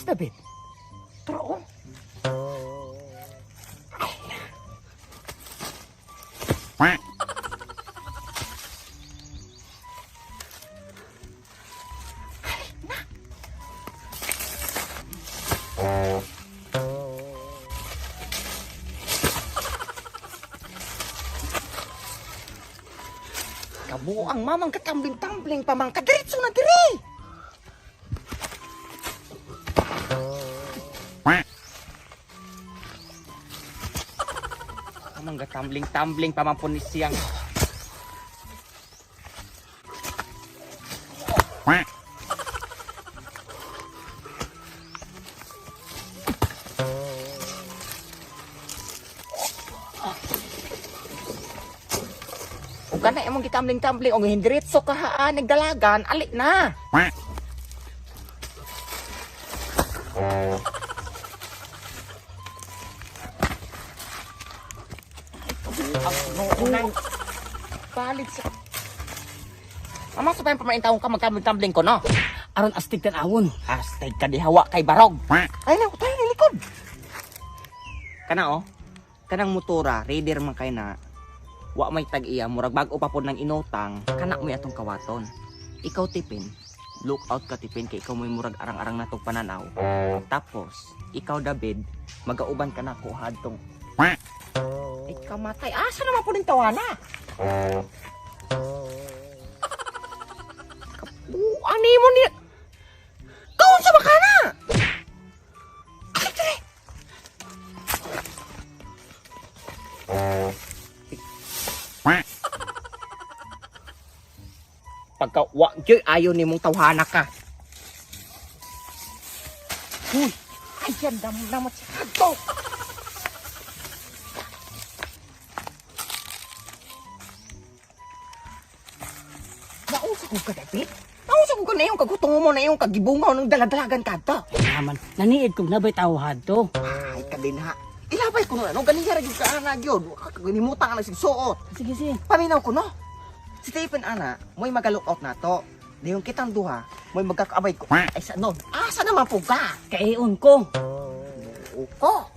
David. Turo. Kabuang mamang katambling-tambling pamang kadiritso na diri. Amang katambling-tambling pamang punis siyang. Kana emong gitambling-tambling og hindiritso ka haan nagdalagan ali na. Unang palit sa Mama sa pamaintawon ka magtambling-tambling ko no. Aron astig tan awon. Hashtag ka dihawa kay barog. Ay na tayo ni likod. Kana oh. Kanang motora, raider man kay na. Wa may tag-iya, murag bag-o pa po ng inutang, kana mo atong kawaton. Ikaw tipin, look out ka tipin kay ikaw mo murag arang-arang natong pananaw. Tapos, ikaw David, magauban ka na kuhad tong ikaw matay, asa naman po ng tawana? Ani mo ni Kaon sa makana! Ay, tire! Pagka wa gyud ayo nimong tawhana ka. Uy, ayan damdamat sa kanto. Naunsa ko ka David? Naunsa ko na yung kagutungo mo na yung kagibungaw ng daladalagan kadto. Naman, naniid kog nabay tawhad to. Ay kadin ha. Ilabay ko na no ganiya ra gyud ka ana gyud. Kagimutang na sigsuot. Sige, sige. Paminaw ko no. Si Stephen ana, mo'y magalookout na to. Diyong kitang duha, mo'y magkakaabay ko. Ay sa nun, asa naman po ka? Kaion ko. Uko.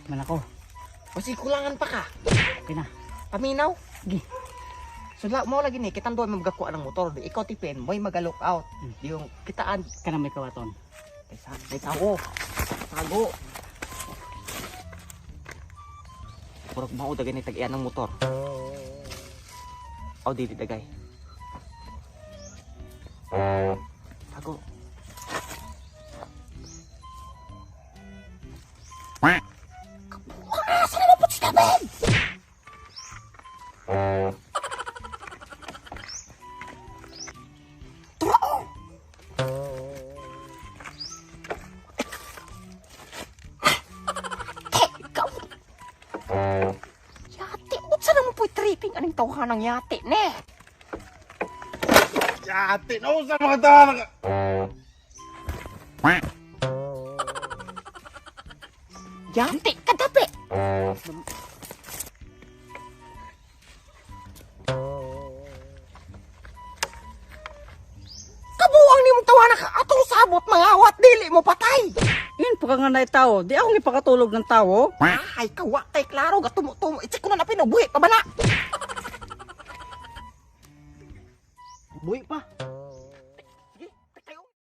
Man ako. Kasi kulangan pa ka. Okay na. Paminaw. Gi. So mo lagi ni, kitang duha may magkakuha ng motor. Ikaw tipin, mo'y magalookout. Diyong kitaan. Kana may kawaton. May tago. Tago. Purok mao dagay ni tag-iyan ng motor. O dili dagay. Tago. Asa naman po si David? Turao. Ikaw. Yate, utsa naman po'y tripping aning tawhanang yate, ne? Yate, no sa mga tahanan ka. Yate, kadapi! Kabuang ni mong tawanan ka, atong sabot mga awat, dili mo patay! Yun pa nga na tao. Di ako ipakatulog ng tao. Ay, kawa kay klaro, gatumo-tumo, itsik ko na napinabuhi, pabala! Buhi pa.